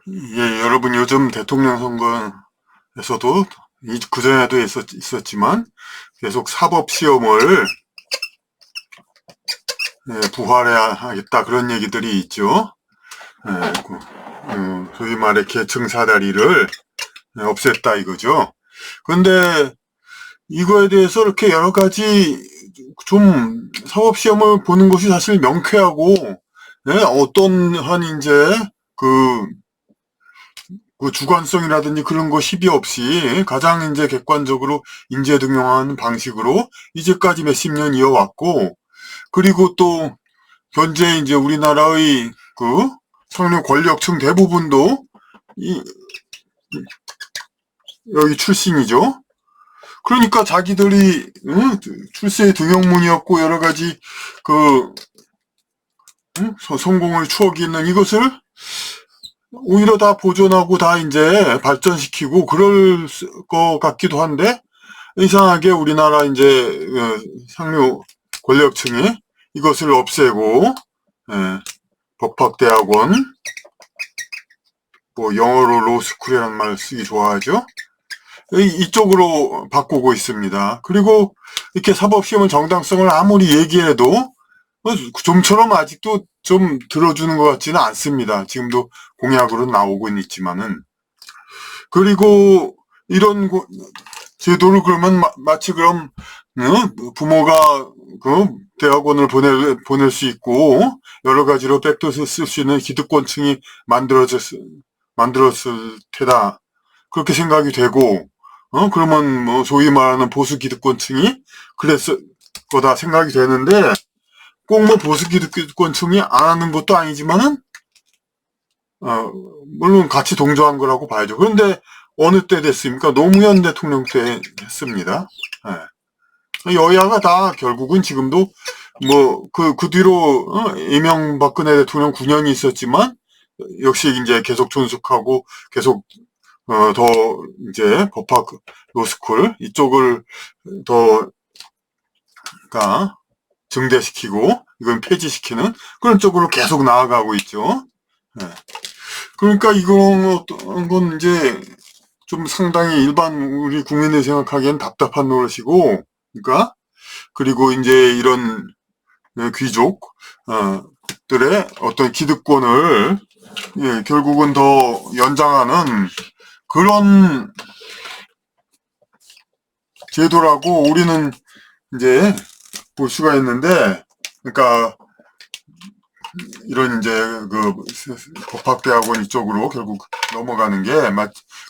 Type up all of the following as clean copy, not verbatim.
예, 여러분 요즘 대통령 선거에서도 그전에도 있었지만 계속 사법시험을 부활해야겠다 그런 얘기들이 있죠. 예, 소위 말해 계층 사다리를 없앴다 이거죠. 근데 이거에 대해서 이렇게 여러 가지 좀 사법시험을 보는 것이 사실 명쾌하고 어떤 한 이제 그 그 주관성이라든지 그런 거 시비 없이 가장 이제 객관적으로 인재 등용하는 방식으로 이제까지 몇십 년 이어왔고, 그리고 또 현재 이제 우리나라의 그 상류 권력층 대부분도 이 여기 출신이죠. 그러니까 자기들이 출세의 등용문이었고 여러 가지 그 성공의 추억이 있는 이것을 오히려 다 보존하고 다 이제 발전시키고 그럴 것 같기도 한데, 이상하게 우리나라 이제 상류 권력층이 이것을 없애고 예, 법학대학원, 뭐 영어로 로스쿨이라는 말을 쓰기 좋아하죠. 이쪽으로 바꾸고 있습니다. 그리고 이렇게 사법시험은 정당성을 아무리 얘기해도 좀처럼 아직도 좀 들어주는 것 같지는 않습니다. 지금도 공약으로 나오고 있지만은. 그리고 이런 제도를 그러면 마치 그럼 부모가 그 대학원을 보낼 수 있고 여러 가지로 백도서 쓸 수 있는 기득권층이 만들었을 테다 그렇게 생각이 되고, 그러면 뭐 소위 말하는 보수 기득권층이 그랬을 거다 생각이 되는데, 꼭 뭐 보수 기득권층이 안 하는 것도 아니지만은 물론 같이 동조한 거라고 봐야죠. 그런데 어느 때 됐습니까? 노무현 대통령 때 했습니다. 예. 여야가 다 결국은 지금도 뭐 그 뒤로 이명박근혜 대통령 9년이 있었지만 역시 이제 계속 존속하고 계속 더 이제 법학 로스쿨 이쪽을 더 가 증대시키고 이건 폐지시키는 그런 쪽으로 계속 나아가고 있죠. 예. 그러니까 이건 어떤 건 이제 좀 상당히 일반 우리 국민들이 생각하기엔 답답한 노릇이고, 그러니까 그리고 이제 이런 귀족들의 어떤 기득권을 결국은 더 연장하는 그런 제도라고 우리는 이제 볼 수가 있는데, 그러니까 이런 이제 그 법학대학원 이쪽으로 결국 넘어가는 게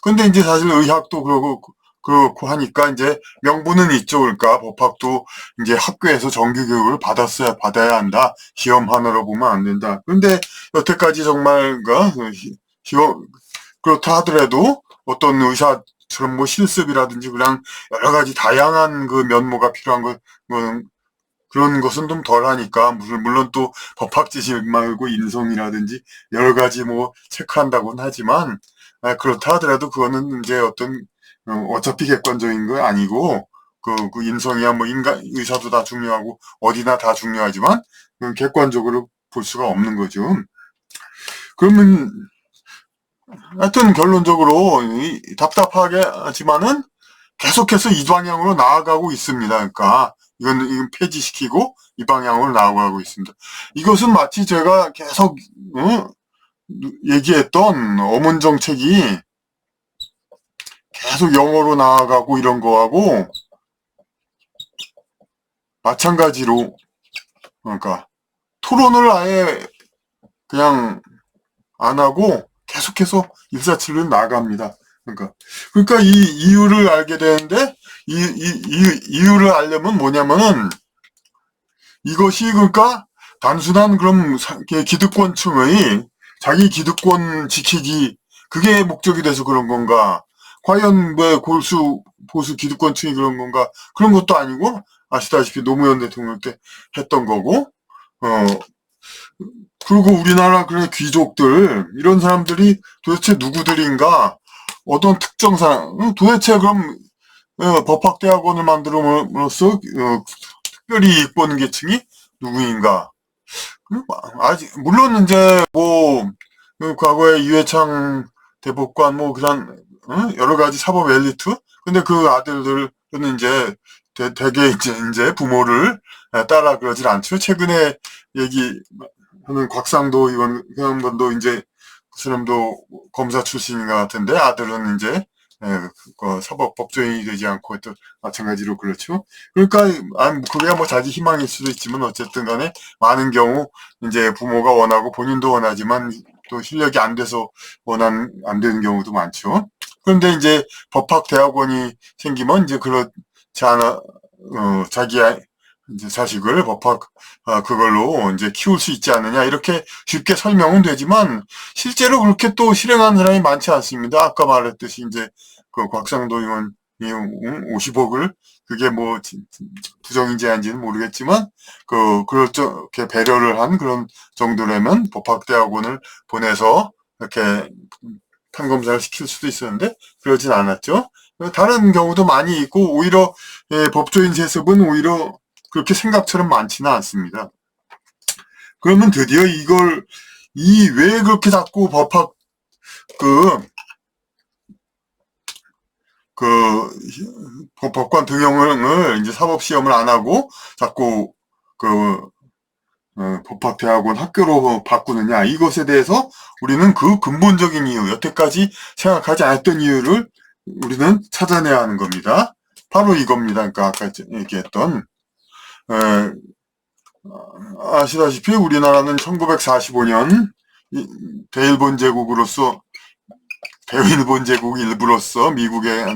근데 이제 사실 의학도 그렇고 하니까 이제 명분은 있죠. 그러니까 법학도 이제 학교에서 정규 교육을 받아야 한다. 시험 하나로 보면 안 된다. 근데 여태까지 정말 시험 그렇다 하더라도 어떤 의사처럼 뭐 실습이라든지 그냥 여러 가지 다양한 그 면모가 필요한 건 그런 것은 좀 덜하니까, 물론 또 법학 지식 말고 인성이라든지 여러 가지 뭐 체크한다고는 하지만, 그렇다 하더라도 그거는 이제 어차피 객관적인 거 아니고, 그 인성이야 뭐 의사도 다 중요하고 어디나 다 중요하지만, 객관적으로 볼 수가 없는 거죠. 그러면, 하여튼 결론적으로 답답하게 하지만은 계속해서 이 방향으로 나아가고 있습니다. 그러니까 이건 폐지시키고 이 방향으로 나아가고 있습니다. 이것은 마치 제가 계속 얘기했던 어문 정책이 계속 영어로 나아가고 이런 거하고 마찬가지로, 그러니까 토론을 아예 그냥 안 하고 계속해서 일사천리로 나아갑니다. 그러니까 이 이유를 알게 되는데, 이유를 알려면 뭐냐면은 이것이 그러니까 단순한 그럼 기득권층의 자기 기득권 지키기 그게 목적이 돼서 그런 건가? 과연 왜 보수 기득권층이 그런 건가? 그런 것도 아니고 아시다시피 노무현 대통령 때 했던 거고, 어 그리고 우리나라 그런 귀족들 이런 사람들이 도대체 누구들인가? 어떤 특정 사람 도대체 그럼 법학대학원을 만들어서 특별히 이익 보는 계층이 누구인가? 아직 물론 이제 뭐 그 과거에 이회창 대법관 뭐 그런 여러 가지 사법 엘리트. 근데 그 아들들은 이제 대개 이제 부모를 따라 그러질 않죠. 최근에 얘기하는 곽상도 의원 그 양반도 이제 그 사람도 검사 출신인 것 같은데 아들은 이제 그 사법 법조인이 되지 않고 또 마찬가지로 그렇죠. 그러니까 그게 뭐 자기 희망일 수도 있지만 어쨌든 간에 많은 경우 이제 부모가 원하고 본인도 원하지만 또 실력이 안 돼서 안 되는 경우도 많죠. 그런데 이제 법학대학원이 생기면 이제 그렇지 않아, 자기 이제 자식을 그걸로 이제 키울 수 있지 않느냐, 이렇게 쉽게 설명은 되지만, 실제로 그렇게 또 실행하는 사람이 많지 않습니다. 아까 말했듯이 이제 그 곽상도 의원이 50억을, 그게 뭐, 부정인지 아닌지는 모르겠지만, 그렇게 배려를 한 그런 정도라면 법학대학원을 보내서 이렇게 판검사를 시킬 수도 있었는데, 그러진 않았죠. 다른 경우도 많이 있고, 오히려, 법조인 세습은 오히려 그렇게 생각처럼 많지는 않습니다. 그러면 드디어 왜 그렇게 자꾸 그, 그, 법관 등용을 이제 사법시험을 안 하고 자꾸 법학대학원 학교로 바꾸느냐, 이것에 대해서 우리는 그 근본적인 이유, 여태까지 생각하지 않았던 이유를 우리는 찾아내야 하는 겁니다. 바로 이겁니다. 그러니까 아까 얘기했던, 아시다시피 우리나라는 1945년 대일본 제국으로서 대일본 제국 일부로서 미국에게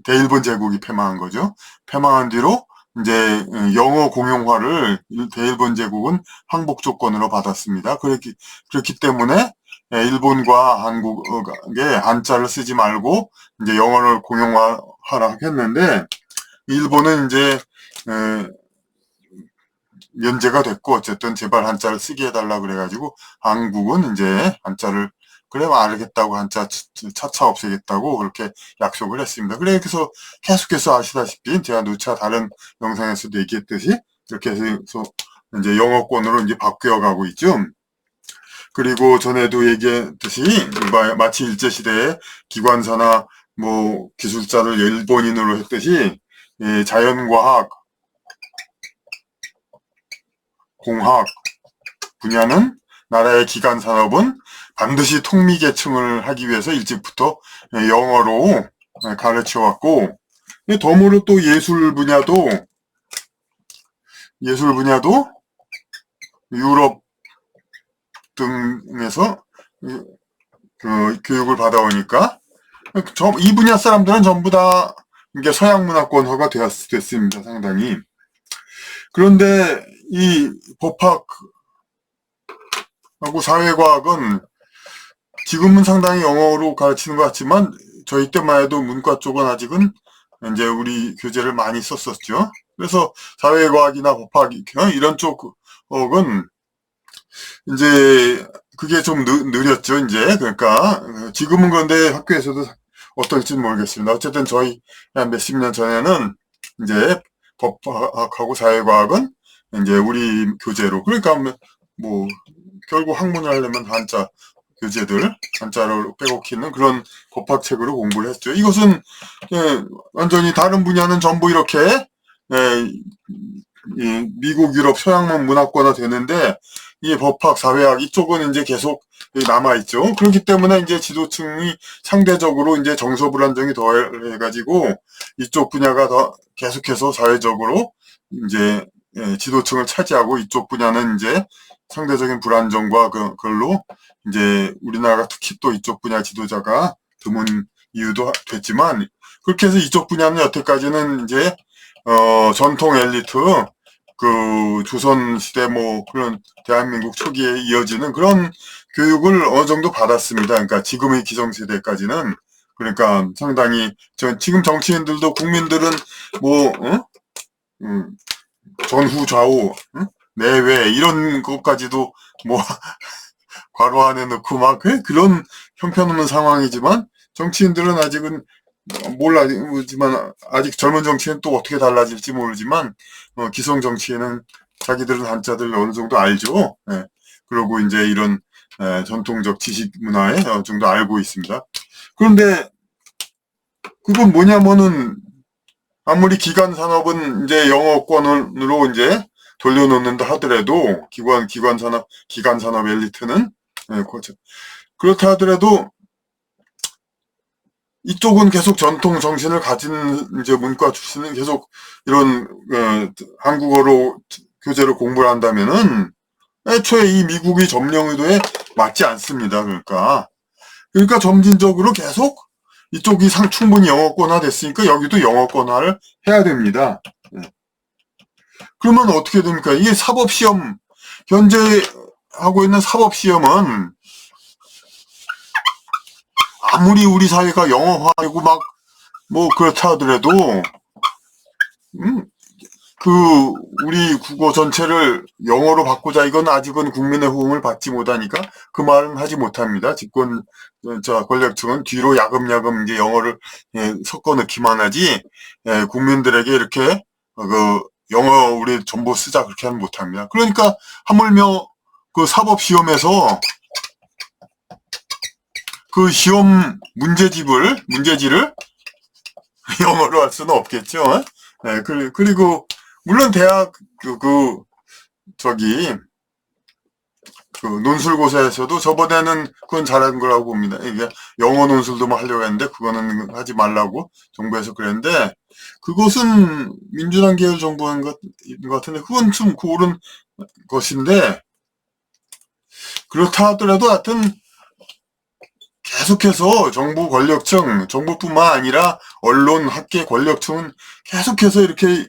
대일본 제국이 패망한 거죠. 패망한 뒤로 이제 영어 공용화를 대일본 제국은 항복 조건으로 받았습니다. 그렇기 때문에 일본과 한국에 한자를 쓰지 말고 이제 영어를 공용화하라 했는데, 일본은 이제 면제가 됐고 어쨌든 제발 한자를 쓰게 해달라 그래가지고 한국은 이제 한자를 그래 알겠다고 한자 차차 없애겠다고 그렇게 약속을 했습니다. 그래서 계속해서 아시다시피 제가 누차 다른 영상에서도 얘기했듯이 이렇게 해서 이제 영어권으로 이제 바뀌어가고 있죠. 그리고 전에도 얘기했듯이 마치 일제시대에 기관사나 뭐 기술자를 일본인으로 했듯이 자연과학, 공학 분야는 나라의 기간 산업은 반드시 통미계층을 하기 위해서 일찍부터 영어로 가르쳐 왔고, 덤으로 또 예술 분야도 유럽 등에서 교육을 받아오니까 이 분야 사람들은 전부 다 이게 서양 문화권화가 됐습니다. 상당히. 그런데 이 법학하고 사회과학은 지금은 상당히 영어로 가르치는 것 같지만 저희 때만 해도 문과 쪽은 아직은 이제 우리 교재를 많이 썼었죠. 그래서 사회과학이나 법학 이런 쪽은 이제 그게 좀 느렸죠. 이제 그러니까 지금은 그런데 학교에서도 어떨지는 모르겠습니다. 어쨌든 저희 한 몇십 년 전에는 이제 법학하고 사회과학은 이제 우리 교재로, 그러니까 뭐 결국 학문을 하려면 한자를 빼곡히 있는 그런 법학책으로 공부를 했죠. 이것은 완전히 다른 분야는 전부 이렇게 미국, 유럽, 서양만 문화권화 되는데 이 법학, 사회학 이쪽은 이제 계속 남아있죠. 그렇기 때문에 이제 지도층이 상대적으로 이제 정서불안정이 더해가지고 이쪽 분야가 더 계속해서 사회적으로 이제 지도층을 차지하고 이쪽 분야는 이제 상대적인 불안정과 그걸로 이제 우리나라가 특히 또 이쪽 분야 지도자가 드문 이유도 됐지만, 그렇게 해서 이쪽 분야는 여태까지는 이제 전통 엘리트, 조선시대 그런 대한민국 초기에 이어지는 그런 교육을 어느 정도 받았습니다. 그러니까 지금의 기성세대까지는. 그러니까 상당히, 지금 정치인들도 국민들은 전후 좌우, 내외, 이런 것까지도 괄호 안에 넣고 그런 형편없는 상황이지만, 정치인들은 아직은 모르지만 아직 젊은 정치인은 또 어떻게 달라질지 모르지만 기성 정치인은 자기들은 한자들 어느 정도 알죠. 그리고 이제 이런 전통적 지식 문화에 어느 정도 알고 있습니다. 그런데 그건 뭐냐면은 아무리 기관 산업은 이제 영어권으로 이제 돌려놓는다 하더라도 기관 산업 엘리트는 그렇죠. 그렇다 하더라도 이쪽은 계속 전통 정신을 가진 이제 문과 출신은 계속 이런 한국어로 교재를 공부를 한다면은 애초에 이 미국의 점령 의도에 맞지 않습니다. 그러니까 점진적으로 계속 이쪽이 충분히 영어권화 됐으니까 여기도 영어권화를 해야 됩니다. 그러면 어떻게 됩니까? 이게 사법시험, 현재 하고 있는 사법시험은 아무리 우리 사회가 영어화이고 막 뭐 그렇다 하더라도 그 우리 국어 전체를 영어로 바꾸자 이건 아직은 국민의 호응을 받지 못하니까 그 말은 하지 못합니다. 권력층은 뒤로 야금야금 이제 영어를 섞어 넣기만 하지 국민들에게 이렇게 그 영어 우리 전부 쓰자 그렇게 하면 못합니다. 그러니까 하물며 그 사법 시험에서 그 시험 문제지를 영어로 할 수는 없겠죠. 그리고 물론 대학 저기 그 논술고사에서도 저번에는 그건 잘한 거라고 봅니다. 이게 영어 논술도 뭐 하려고 했는데 그거는 하지 말라고 정부에서 그랬는데 그것은 민주당 계열 정부인 것 같은데 그건 좀 옳은 것인데 그렇다 하더라도 하여튼 계속해서 정부뿐만 아니라 언론, 학계 권력층은 계속해서 이렇게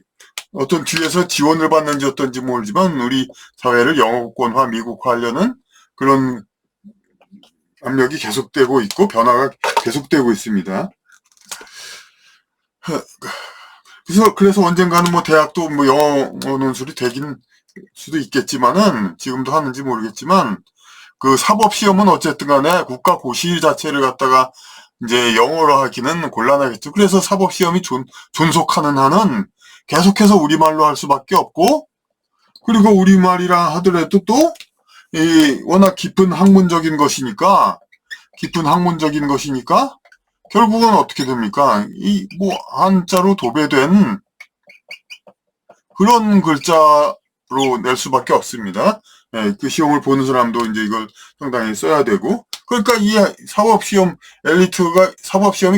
어떤 뒤에서 지원을 받는지 어떤지 모르지만 우리 사회를 영어권화, 미국화하려는 그런 압력이 계속되고 있고 변화가 계속되고 있습니다. 그래서 언젠가는 뭐 대학도 뭐 영어 논술이 되긴 수도 있겠지만은 지금도 하는지 모르겠지만 그 사법시험은 어쨌든 간에 국가 고시 자체를 갖다가 이제 영어로 하기는 곤란하겠죠. 그래서 사법시험이 존속하는 한은 계속해서 우리말로 할 수밖에 없고, 그리고 우리말이라 하더라도 또, 워낙 깊은 학문적인 것이니까, 결국은 어떻게 됩니까? 뭐, 한자로 도배된 그런 글자로 낼 수밖에 없습니다. 그 시험을 보는 사람도 이제 이걸 상당히 써야 되고, 그러니까 이 사법시험이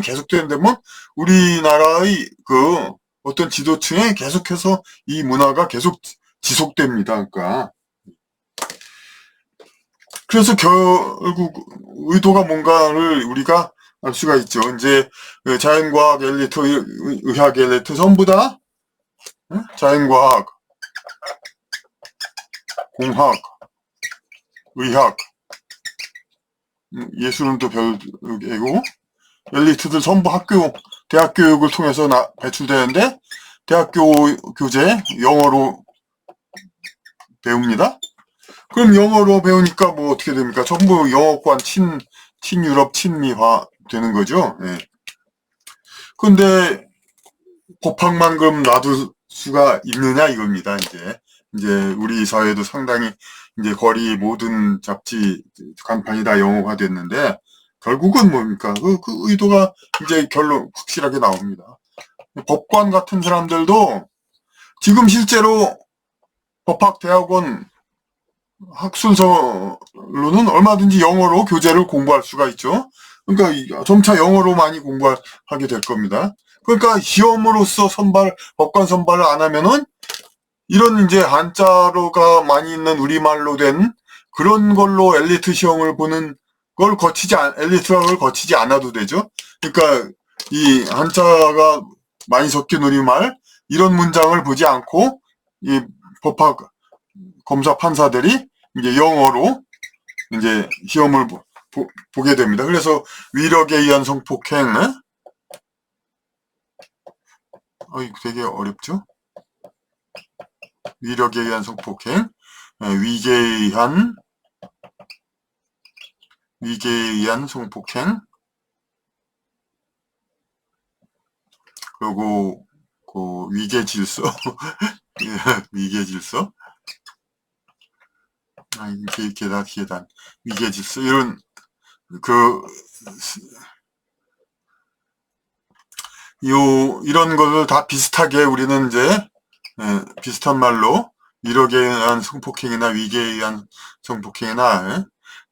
계속되는데면 우리나라의 그 어떤 지도층에 계속해서 이 문화가 계속 지속됩니다. 그래서 결국 의도가 뭔가를 우리가 알 수가 있죠. 이제 자연과학 엘리트, 의학 엘리트 전부 다 자연과학, 공학, 의학, 예술은 또 별개고, 엘리트들 전부 대학 교육을 통해서 배출되는데, 대학교 교재 영어로 배웁니다. 그럼 영어로 배우니까 뭐 어떻게 됩니까? 전부 영어권 친유럽, 친미화 되는 거죠. 근데 법학만 그럼 놔둘 수가 있느냐 이겁니다. 이제 우리 사회도 상당히 이제 거리 모든 잡지 간판이 다 영어화 됐는데 결국은 뭡니까? 그 의도가 이제 결론 확실하게 나옵니다. 법관 같은 사람들도 지금 실제로 법학대학원 학순서로는 얼마든지 영어로 교재를 공부할 수가 있죠. 그러니까 점차 영어로 많이 공부하게 될 겁니다. 그러니까 시험으로서 법관 선발을 안 하면은 이런 이제 한자로가 많이 있는 우리말로 된 그런 걸로 엘리트 시험을 보는 걸 엘리트학을 거치지 않아도 되죠. 그러니까 이 한자가 많이 섞인 우리말 이런 문장을 보지 않고 이 법학 검사 판사들이 이제 영어로 이제 시험을 보게 됩니다. 그래서 위력에 의한 성폭행, 되게 어렵죠? 위력에 의한 성폭행, 위계에 의한 성폭행, 그리고 그 위계 질서, 위계 질서, 계단, 위계질서, 그, 이런 것을 다 비슷하게 우리는 이제, 비슷한 말로, 위력에 의한 성폭행이나 위계에 의한 성폭행이나,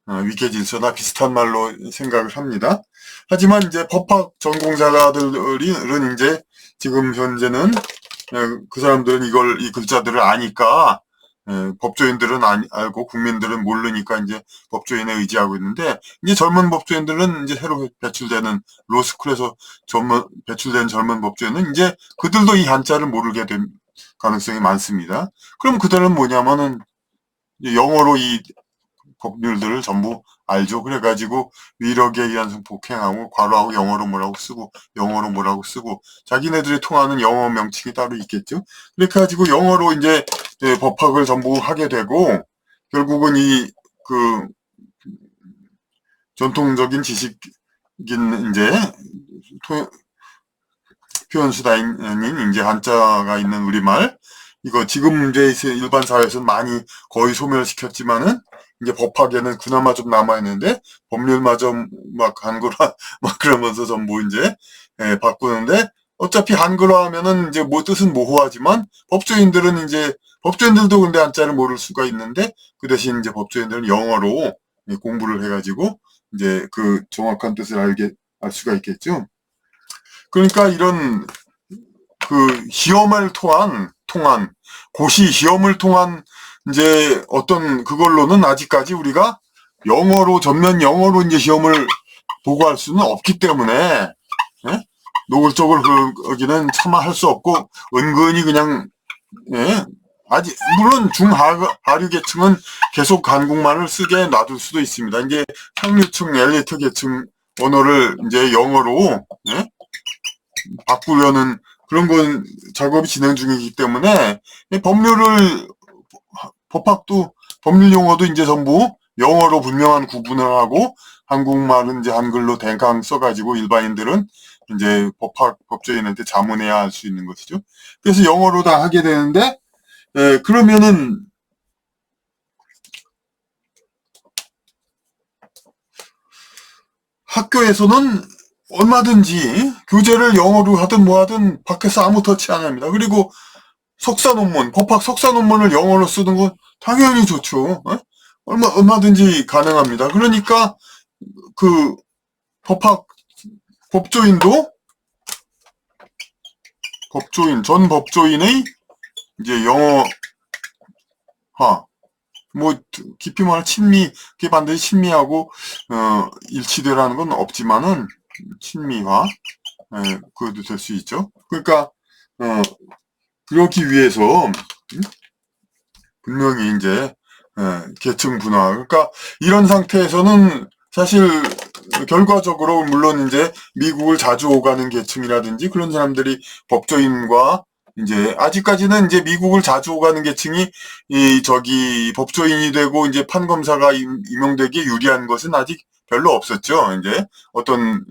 위계질서나 비슷한 말로 생각을 합니다. 하지만 이제 법학 전공자들은 이제 지금 현재는 그 사람들은 이 글자들을 아니까 법조인들은 알고 국민들은 모르니까 이제 법조인에 의지하고 있는데 이제 젊은 법조인들은 이제 새로 배출되는 로스쿨에서 배출된 젊은 법조인은 이제 그들도 이 한자를 모르게 될 가능성이 많습니다. 그럼 그들은 뭐냐면은 영어로 이 법률들을 전부 알죠. 그래가지고 위력에 의한 성폭행하고 괄호하고 영어로 뭐라고 쓰고 자기네들이 통하는 영어 명칭이 따로 있겠죠. 그렇게 가지고 영어로 이제 법학을 전부 하게 되고 결국은 그 전통적인 지식인 이제 표현수단인 이제 한자가 있는 우리말 이거 지금 이제 일반 사회에서는 많이 거의 소멸시켰지만은 이제 법학에는 그나마 좀 남아있는데 법률마저 막 한글화 막 그러면서 전부 이제 바꾸는데 어차피 한글화 하면은 이제 뭐 뜻은 모호하지만 법조인들도 근데 한자를 모를 수가 있는데 그 대신 이제 법조인들은 영어로 공부를 해가지고 이제 그 정확한 뜻을 알 수가 있겠죠. 그러니까 이런 그 시험을 통한 고시 시험을 통한 이제 어떤 그걸로는 아직까지 우리가 전면 영어로 이제 시험을 보고할 수는 없기 때문에 노골적으로 거기는 차마 할 수 없고 은근히 그냥 아직 물론 중하류 계층은 계속 한국말을 쓰게 놔둘 수도 있습니다. 이제 상류층 엘리트 계층 언어를 이제 영어로 바꾸려는 그런 건 작업이 진행 중이기 때문에 법학도 법률 용어도 이제 전부 영어로 분명한 구분을 하고 한국말은 이제 한글로 댕강 써가지고 일반인들은 이제 법조인한테 자문해야 할 수 있는 것이죠. 그래서 영어로 다 하게 되는데 그러면은 학교에서는 얼마든지 교재를 영어로 하든 뭐 하든 밖에서 아무 터치 안 합니다. 그리고 법학 석사 논문을 영어로 쓰는 건 당연히 좋죠. 얼마든지 가능합니다. 그러니까 그 법조인도 전 법조인의 이제 영어화, 뭐 깊이 말해 그게 반드시 친미하고 일치되라는 건 없지만은 친미화, 그것도 될 수 있죠. 그러니까 그러기 위해서 분명히 이제 계층 분화. 그러니까 이런 상태에서는 사실 결과적으로 물론 이제 미국을 자주 오가는 계층이라든지 그런 사람들이 법조인과 이제 아직까지는 이제 미국을 자주 오가는 계층이 법조인이 되고 이제 판검사가 임용되기 유리한 것은 아직 별로 없었죠.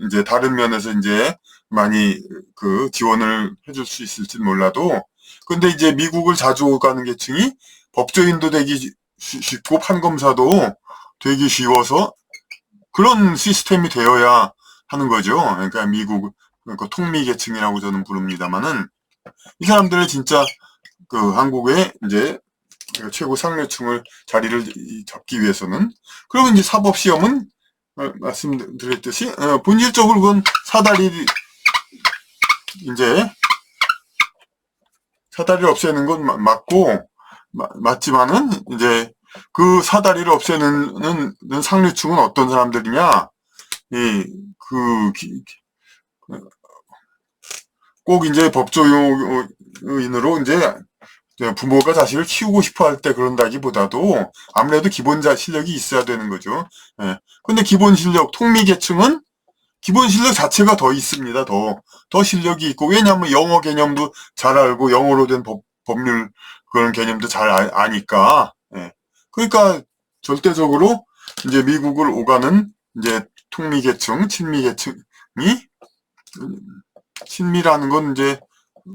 이제 다른 면에서 이제 많이 그 지원을 해줄 수 있을지 몰라도 근데 이제 미국을 자주 오가는 계층이 법조인도 되기 쉽고 판검사도 되기 쉬워서 그런 시스템이 되어야 하는 거죠. 그러니까 그러니까 통미계층이라고 저는 부릅니다만은 이 사람들은 진짜 그 한국의 이제 최고 상류층을 자리를 잡기 위해서는 그러면 이제 사법시험은 말씀드렸듯이 본질적으로 그건 사다리를 없애는 건 맞지만은 이제 그 사다리를 없애는 상류층은 어떤 사람들이냐? 꼭 이제 법조인으로 이제 부모가 자식을 키우고 싶어 할 때 그런다기보다도 아무래도 기본 실력이 있어야 되는 거죠. 근데 기본 실력, 통미계층은 기본 실력 자체가 더 있습니다. 더 실력이 있고, 왜냐하면 영어 개념도 잘 알고, 영어로 된 법률 그런 개념도 잘 아니까. 그러니까 절대적으로 이제 미국을 오가는 이제 통미계층, 친미계층이, 친미라는 건 이제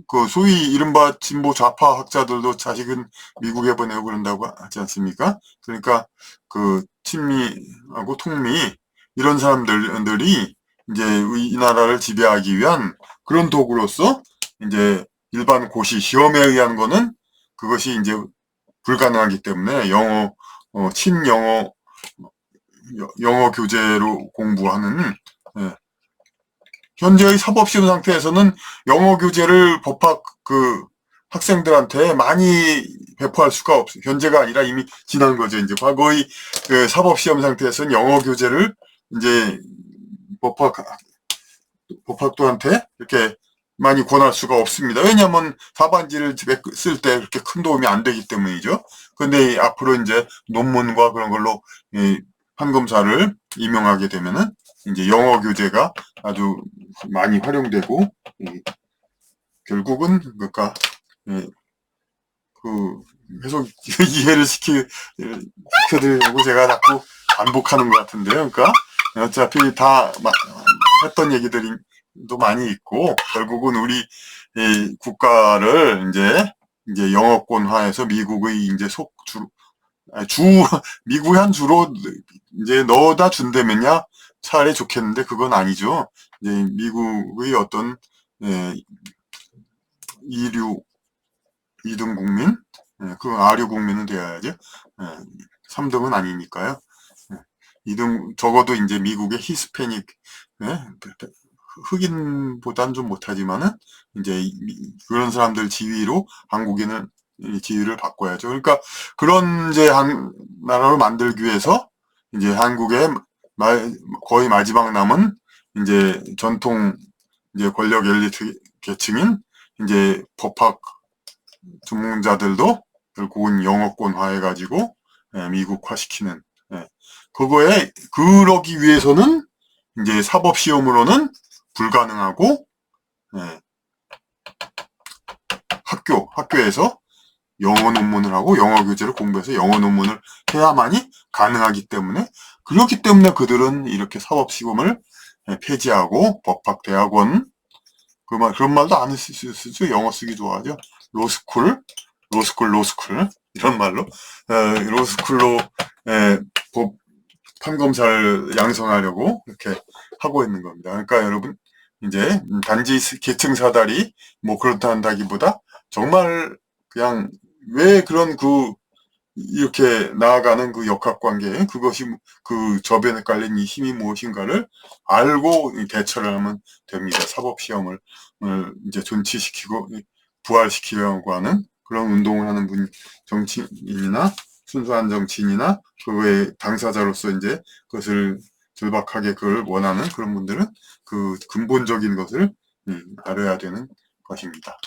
그 소위 이른바 진보 좌파 학자들도 자식은 미국에 보내고 그런다고 하지 않습니까? 그러니까 그 친미하고 통미 이런 사람들이 이제 이 나라를 지배하기 위한 그런 도구로서 이제 일반 고시 시험에 의한 거는 그것이 이제 불가능하기 때문에 친영어 영어 교재로 공부하는 예. 현재의 사법시험 상태에서는 영어 교재를 법학 그 학생들한테 많이 배포할 수가 없어요. 현재가 아니라 이미 지난 거죠. 이제 과거의 그 사법시험 상태에서는 영어 교재를 이제 법학 법학도한테 이렇게 많이 권할 수가 없습니다. 왜냐하면 답안지를 쓸 때 그렇게 큰 도움이 안 되기 때문이죠. 근데 앞으로 이제 논문과 그런 걸로 판검사를 임용하게 되면은 이제 영어 교재가 아주 많이 활용되고 결국은 그러니까 그 계속 이해를 시켜드리려고 제가 자꾸 반복하는 것 같은데요. 그러니까 어차피 다 했던 얘기들이 또 많이 있고 결국은 우리 국가를 이제 영어권화해서 미국의 이제 미국의 한 주로 이제 넣어다 준다면야 차라리 좋겠는데 그건 아니죠. 이제 미국의 어떤 이류 2등 국민, 그 아류 국민은 되어야죠. 3등은 아니니까요. 2등 적어도 이제 미국의 히스패닉 흑인보단 좀 못하지만은 이제 그런 사람들 지위로 한국인은 지위를 바꿔야죠. 그러니까 그런 이제 한 나라를 만들기 위해서 이제 한국의 거의 마지막 남은 이제 전통 이제 권력 엘리트 계층인 이제 법학 전문자들도 결국은 영어권화해가지고 미국화시키는 그러기 위해서는 이제 사법 시험으로는 불가능하고 학교에서 영어 논문을 하고 영어 교재를 공부해서 영어 논문을 해야만이 가능하기 때문에 그렇기 때문에 그들은 이렇게 사법 시험을 폐지하고 법학 대학원 그런 말도 안 쓰죠. 영어 쓰기 좋아하죠. 로스쿨 이런 말로 로스쿨로 법 판검사를 양성하려고 이렇게 하고 있는 겁니다. 그러니까 여러분 이제 단지 계층 사다리 뭐 그렇다기보다 정말 그냥 왜 그런 이렇게 나아가는 그 역학관계 그것이 그 저변에 깔린 이 힘이 무엇인가를 알고 대처를 하면 됩니다. 사법시험을 이제 존치시키고 부활시키려고 하는 그런 운동을 하는 정치인이나 순수한 정치인이나 그거의 당사자로서 이제 그것을 절박하게 그걸 원하는 그런 분들은 그 근본적인 것을 알아야 되는 것입니다.